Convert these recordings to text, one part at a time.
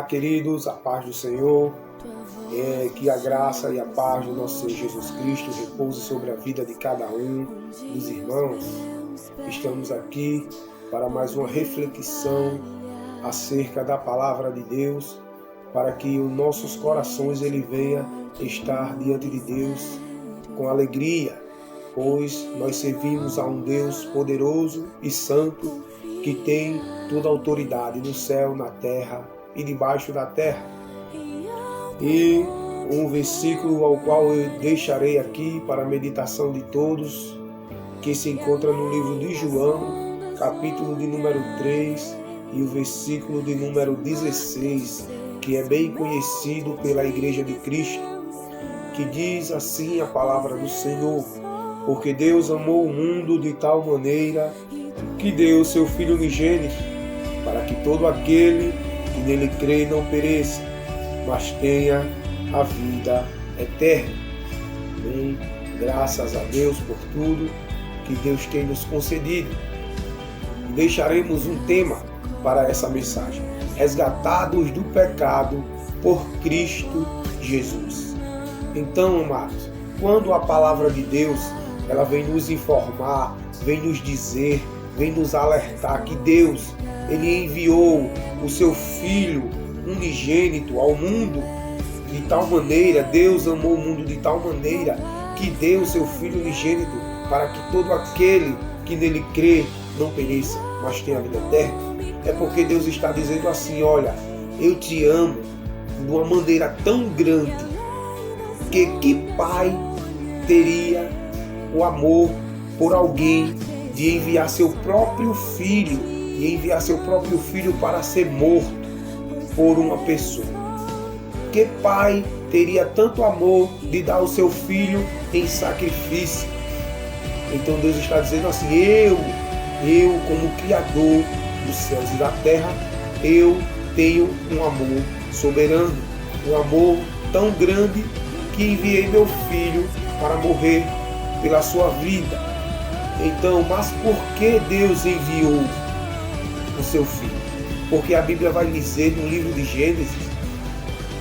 queridos, a paz do Senhor, que a graça e a paz do nosso Senhor Jesus Cristo repouse sobre a vida de cada um dos irmãos. Estamos aqui para mais uma reflexão acerca da palavra de Deus, para que os nossos corações ele venha estar diante de Deus com alegria, pois nós servimos a um Deus poderoso e santo que tem toda a autoridade no céu, na terra e debaixo da terra. E um versículo ao qual eu deixarei aqui para a meditação de todos, que se encontra no livro de João, capítulo de número 3 e o versículo de número 16, que é bem conhecido pela Igreja de Cristo, que diz assim a palavra do Senhor: porque Deus amou o mundo de tal maneira que deu o seu Filho unigênito, para que todo aquele que nele crê não pereça, mas tenha a vida eterna. Bem, graças a Deus por tudo que Deus tem nos concedido. E deixaremos um tema para essa mensagem: resgatados do pecado por Cristo Jesus. Então, amados, quando a palavra de Deus ela vem nos informar, vem nos dizer, vem nos alertar que Deus ele enviou o seu Filho unigênito ao mundo de tal maneira, Deus amou o mundo de tal maneira que deu o seu Filho unigênito para que todo aquele que nele crê não pereça, mas tenha a vida eterna. É porque Deus está dizendo assim: olha, eu te amo de uma maneira tão grande que pai teria o amor por alguém de enviar seu próprio filho, para ser morto por uma pessoa? Que pai teria tanto amor de dar o seu filho em sacrifício? Então Deus está dizendo assim: eu como Criador dos céus e da terra, eu tenho um amor soberano, um amor tão grande que enviei meu filho para morrer pela sua vida. Então, mas por que Deus enviou o seu filho? Porque a Bíblia vai dizer no livro de Gênesis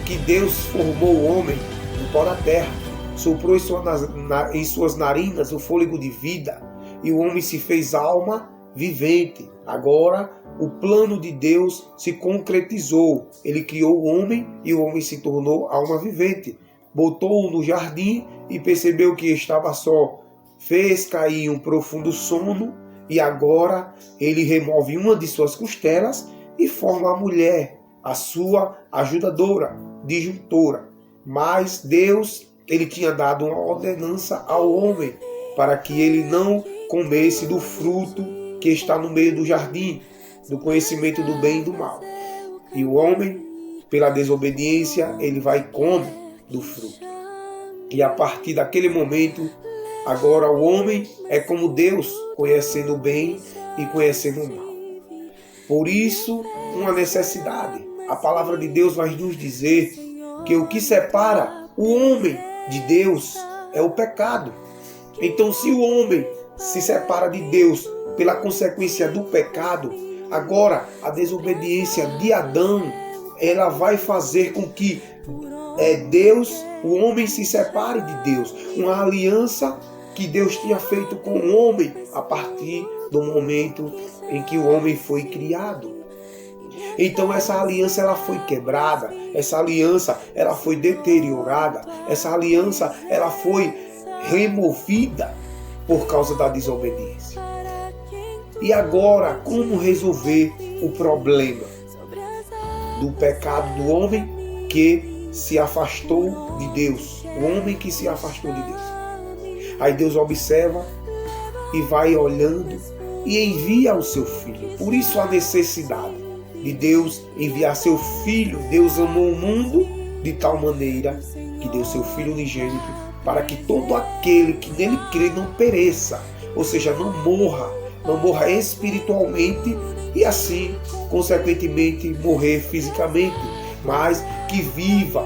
que Deus formou o homem do pó da terra, soprou em suas narinas o fôlego de vida e o homem se fez alma vivente. Agora o plano de Deus se concretizou. Ele criou o homem e o homem se tornou alma vivente. Botou-o no jardim e percebeu que estava só. Fez cair um profundo sono e agora ele remove uma de suas costelas e forma a mulher, a sua ajudadora, disjuntora. Mas Deus ele tinha dado uma ordenança ao homem para que ele não comesse do fruto que está no meio do jardim, do conhecimento do bem e do mal. E o homem, pela desobediência, ele vai e come do fruto. E a partir daquele momento, agora o homem é como Deus, conhecendo o bem e conhecendo o mal. Por isso, uma necessidade. A palavra de Deus vai nos dizer que o que separa o homem de Deus é o pecado. Então, se o homem se separa de Deus pela consequência do pecado, agora a desobediência de Adão, ela vai fazer com que o homem se separe de Deus. Uma aliança que Deus tinha feito com o homem a partir do momento em que o homem foi criado. Então essa aliança ela foi quebrada, essa aliança ela foi deteriorada, essa aliança ela foi removida por causa da desobediência. E agora, como resolver o problema do pecado do homem que se afastou de Deus? O homem que se afastou de Deus. Aí Deus observa e vai olhando e envia o seu filho. Por isso a necessidade de Deus enviar seu filho. Deus amou o mundo de tal maneira que deu seu filho unigênito para que todo aquele que nele crê não pereça, ou seja, não morra espiritualmente e assim, consequentemente, morrer fisicamente, mas que viva,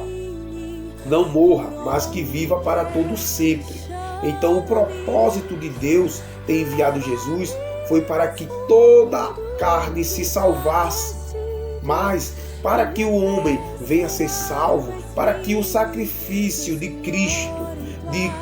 não morra, mas que viva para todo sempre. Então o propósito de Deus ter enviado Jesus foi para que toda a carne se salvasse. Mas para que o homem venha a ser salvo, para que o sacrifício de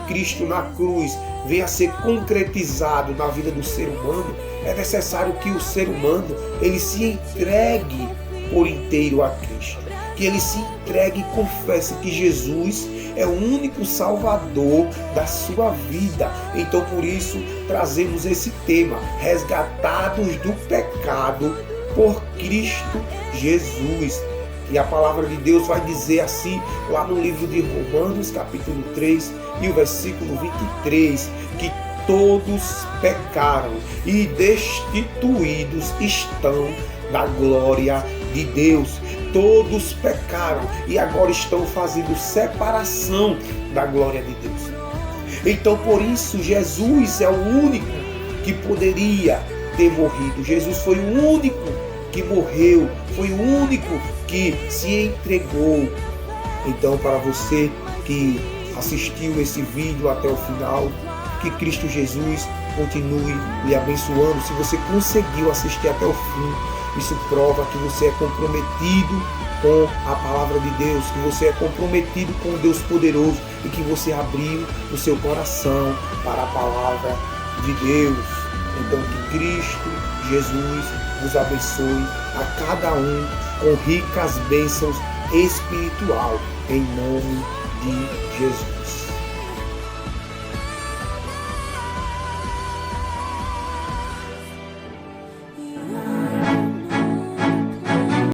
Cristo na cruz, venha a ser concretizado na vida do ser humano, é necessário que o ser humano ele se entregue por inteiro a Cristo. Que ele se entregue e confesse que Jesus é o único Salvador da sua vida. Então por isso trazemos esse tema, resgatados do pecado por Cristo Jesus. E a palavra de Deus vai dizer assim, lá no livro de Romanos, capítulo 3, e o versículo 23, que todos pecaram e destituídos estão da glória de Deus. Todos pecaram e agora estão fazendo separação da glória de Deus. Então por isso Jesus é o único que poderia ter morrido. Jesus foi o único que morreu, foi o único que se entregou. Então para você que assistiu esse vídeo até o final, que Cristo Jesus continue lhe abençoando. Se você conseguiu assistir até o fim, isso prova que você é comprometido com a palavra de Deus, que você é comprometido com o Deus poderoso e que você abriu o seu coração para a palavra de Deus. Então que Cristo Jesus vos abençoe a cada um com ricas bênçãos espiritual, em nome de Jesus.